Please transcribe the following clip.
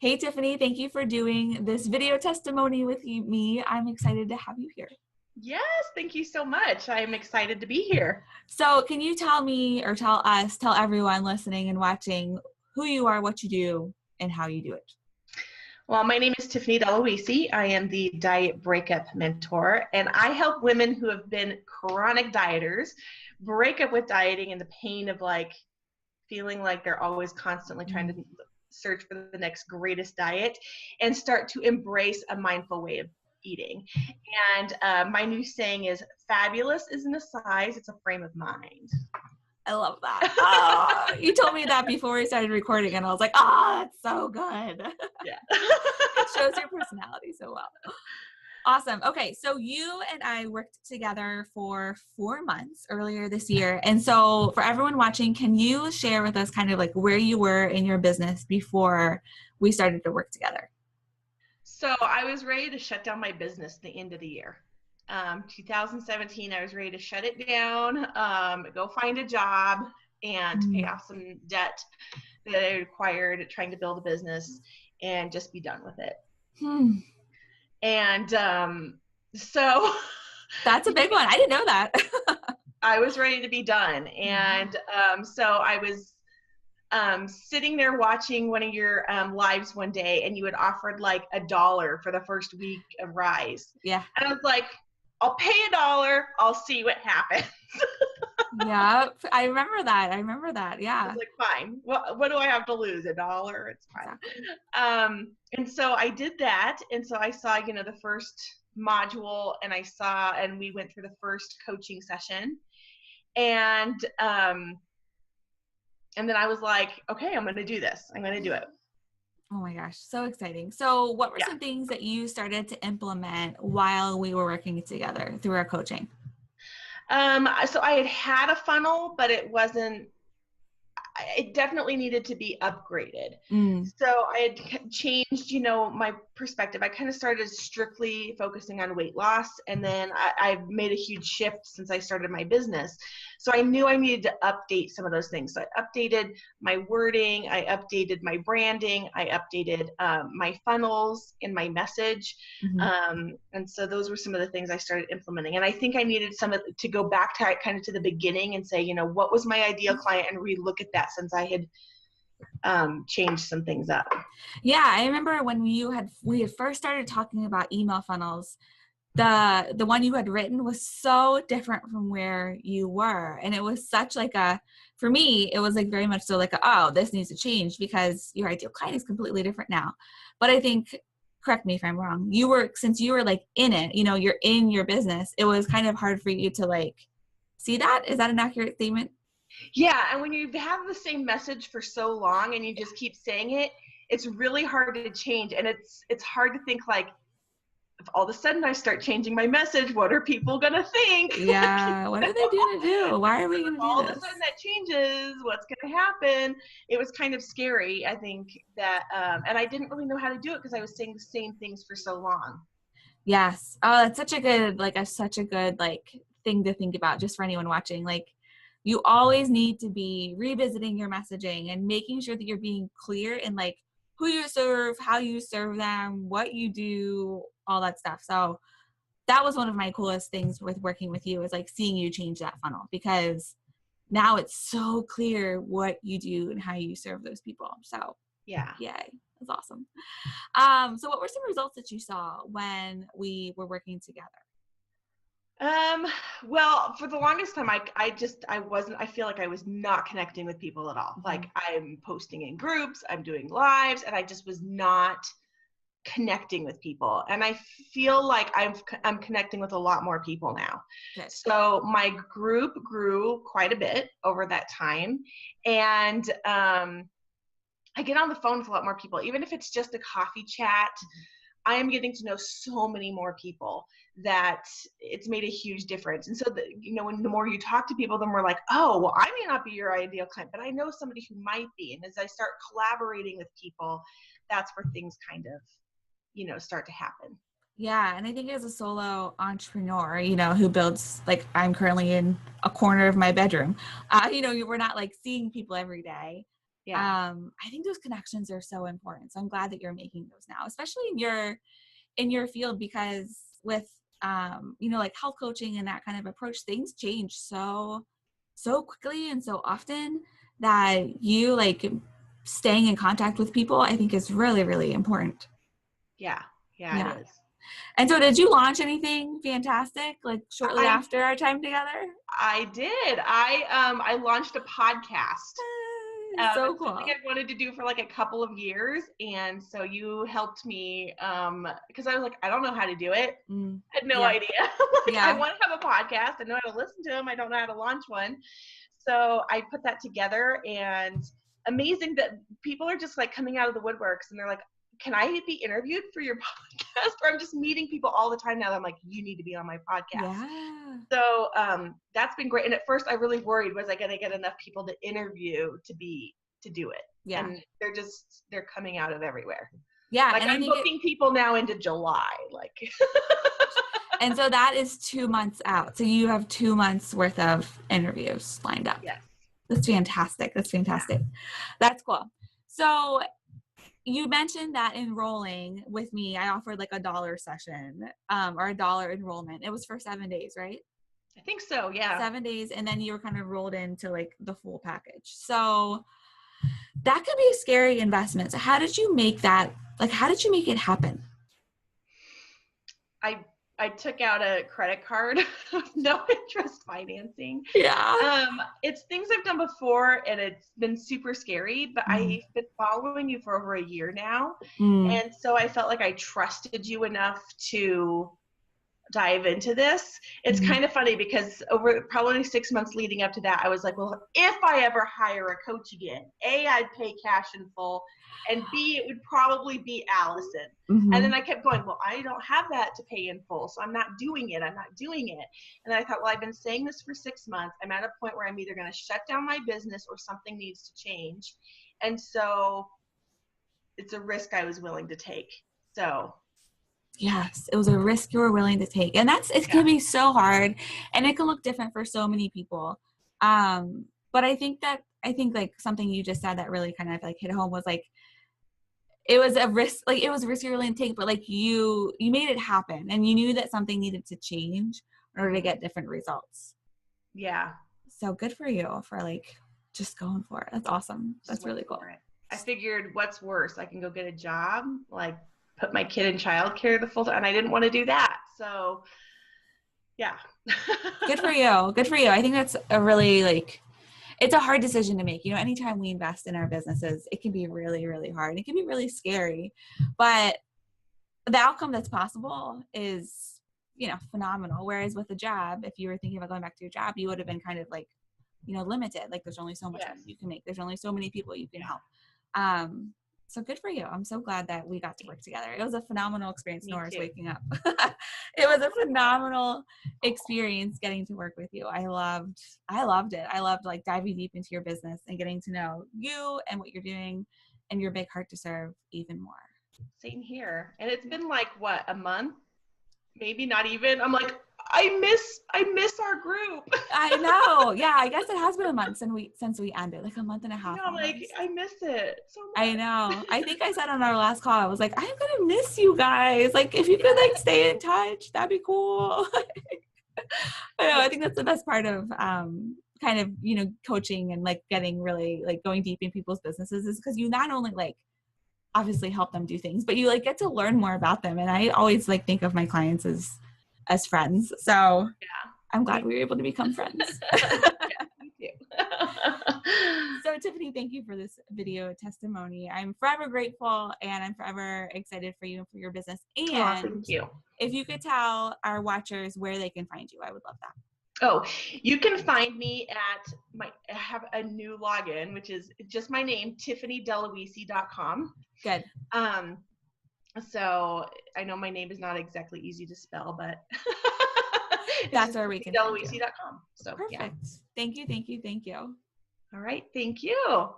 Hey, Tiffany, thank you for doing this video testimony with me. I'm excited to have you here. Yes, thank you so much. I'm excited to be here. So can you tell me or tell everyone listening and watching who you are, what you do, and how you do it? Well, my name is Tiffany DeLuisi. I am the diet breakup mentor, and I help women who have been chronic dieters break up with dieting and the pain of feeling like they're always constantly trying to search for the next greatest diet and start to embrace a mindful way of eating. And my new saying is, fabulous isn't a size, it's a frame of mind. I love that. Oh, you told me that before we started recording, and I was like, that's so good. Yeah. It shows your personality so well. Awesome. Okay, so you and I worked together for 4 months earlier this year. And so for everyone watching, can you share with us kind of like where you were in your business before we started to work together? So I was ready to shut down my business at the end of the year. 2017, I was ready to shut it down, go find a job, and pay off some debt that I required trying to build a business and just be done with it. And so that's a big one. I didn't know that. I was ready to be done. And so I was sitting there watching one of your lives one day, and you had offered like $1 for the first week of Rise. Yeah. And I was like, I'll pay $1. I'll see what happens. Yeah, I remember that. Yeah. I was like, fine. What do I have to lose? $1? It's fine. Exactly. And so I did that. And so I saw, the first module, and we went through the first coaching session. And then I was like, okay, I'm going to do this. I'm going to do it. Oh my gosh, so exciting. So what were some things that you started to implement while we were working together through our coaching? So I had a funnel, but it definitely needed to be upgraded. So I had changed, my perspective. I kind of started strictly focusing on weight loss. And then I've made a huge shift since I started my business. So I knew I needed to update some of those things. So I updated my wording. I updated my branding. I updated my funnels and my message. And so those were some of the things I started implementing. And I think I needed to go back to kind of to the beginning and say, what was my ideal client, and relook at that since I had changed some things up. Yeah, I remember when we had first started talking about email funnels, the one you had written was so different from where you were. And it was such for me, it was like very much so oh, this needs to change because your ideal client is completely different now. But I think, correct me if I'm wrong, since you were like in it, you're in your business, it was kind of hard for you to see that. Is that an accurate statement? Yeah. And when you have the same message for so long and you just keep saying it, it's really hard to change. And it's hard to think if all of a sudden I start changing my message, what are people going to think? Yeah. What are they going to do? Why are we going to do all this? All of a sudden that changes, what's going to happen? It was kind of scary, I think, that, and I didn't really know how to do it because I was saying the same things for so long. Yes. Oh, that's such a good, thing to think about just for anyone watching. You always need to be revisiting your messaging and making sure that you're being clear in who you serve, how you serve them, what you do, all that stuff. So that was one of my coolest things with working with you, is seeing you change that funnel, because now it's so clear what you do and how you serve those people. So yeah, yay, that's awesome. So what were some results that you saw when we were working together? Well, for the longest time, I feel like I was not connecting with people at all. I'm posting in groups, I'm doing lives, and I just was not connecting with people. And I feel like I'm connecting with a lot more people now. Good. So my group grew quite a bit over that time. And, I get on the phone with a lot more people, even if it's just a coffee chat. I am getting to know so many more people that it's made a huge difference. And so, when the more you talk to people, the more oh, well, I may not be your ideal client, but I know somebody who might be. And as I start collaborating with people, that's where things kind of, start to happen. Yeah. And I think as a solo entrepreneur, who builds, I'm currently in a corner of my bedroom, we're not seeing people every day. Yeah. I think those connections are so important. So I'm glad that you're making those now, especially in your field, because with like health coaching and that kind of approach, things change so quickly and so often that you like staying in contact with people, I think is really, really important. Yeah. Yeah, Yeah. it is. And so did you launch anything fantastic like shortly I after our time together? I did. I launched a podcast. So It's something cool. I wanted to do for like a couple of years, and so you helped me because I was like, I don't know how to do it. I had no Yeah. idea. Like, I Yeah. want to have a podcast. I know how to listen to them. I don't know how to launch one. So I put that together, and amazing that people are just like coming out of the woodworks, and they're like, can I be interviewed for your podcast? Or I'm just meeting people all the time now that I'm like, you need to be on my podcast. Yeah. So that's been great. And at first I really worried, was I going to get enough people to interview to do it? Yeah. And they're coming out of everywhere. Yeah. Like And I I'm think booking people now into July. Like, and so that is 2 months out. So you have 2 months worth of interviews lined up. yes. That's fantastic. That's fantastic. That's cool. So you mentioned that enrolling with me, I offered like $1 session, or $1 enrollment. It was for 7 days, right? I think so. Yeah. 7 days. And then you were kind of rolled into like the full package. So that could be a scary investment. So how did you make that? Like, how did you make it happen? I took out a credit card of no interest financing. Yeah. It's things I've done before, and it's been super scary, but I've been following you for over a year now. And so I felt like I trusted you enough to dive into this. It's kind of funny because over probably 6 months leading up to that, I was like, well, if I ever hire a coach again, A, I'd pay cash in full, and B, it would probably be Allison. And then I kept going, well, I don't have that to pay in full, so I'm not doing it. And I thought, well, I've been saying this for 6 months. I'm at a point where I'm either going to shut down my business or something needs to change. And so it's a risk I was willing to take. So yes, it was a risk you were willing to take. And it can be so hard, and it can look different for so many people. But I think like something you just said that really kind of like hit home was like, it was a risk you're willing to take, but like you made it happen, and you knew that something needed to change in order to get different results. Yeah. So good for you for like just going for it. That's awesome. That's really cool. I figured, what's worse? I can go get a job, like put my kid in childcare the full time, and I didn't want to do that. So yeah. Good for you. Good for you. I think that's a really like, it's a hard decision to make. Anytime we invest in our businesses, it can be really, really hard. It can be really scary, but the outcome that's possible is, phenomenal. Whereas with a job, if you were thinking about going back to your job, you would have been kind of like, limited. Like there's only so much money you can make. There's only so many people you can help. So good for you. I'm so glad that we got to work together. It was a phenomenal experience, Nora's waking up. It was a phenomenal experience getting to work with you. I loved it. I loved like diving deep into your business and getting to know you and what you're doing and your big heart to serve even more. Same here. And it's been like, what, a month? Maybe not even. I'm like, I miss our group. I know. Yeah, I guess it has been a month since we ended, like a month and a half. Like I miss it so much. I know. I think I said on our last call, I was like, I'm gonna miss you guys. Like, if you could like stay in touch, that'd be cool. I know. I think that's the best part of kind of coaching and like getting really like going deep in people's businesses is because you not only like obviously help them do things, but you like get to learn more about them. And I always like think of my clients as friends. So I'm glad we were able to become friends. Thank you. So Tiffany, thank you for this video testimony. I'm forever grateful, and I'm forever excited for you and for your business. And thank you. If you could tell our watchers where they can find you, I would love that. Oh, you can find me at I have a new login, which is just my name, TiffanyDeLuisi.com. Good. So I know my name is not exactly easy to spell, but that's where we can find you. DeLuisi.com. So perfect. Yeah. Thank you. All right. Thank you.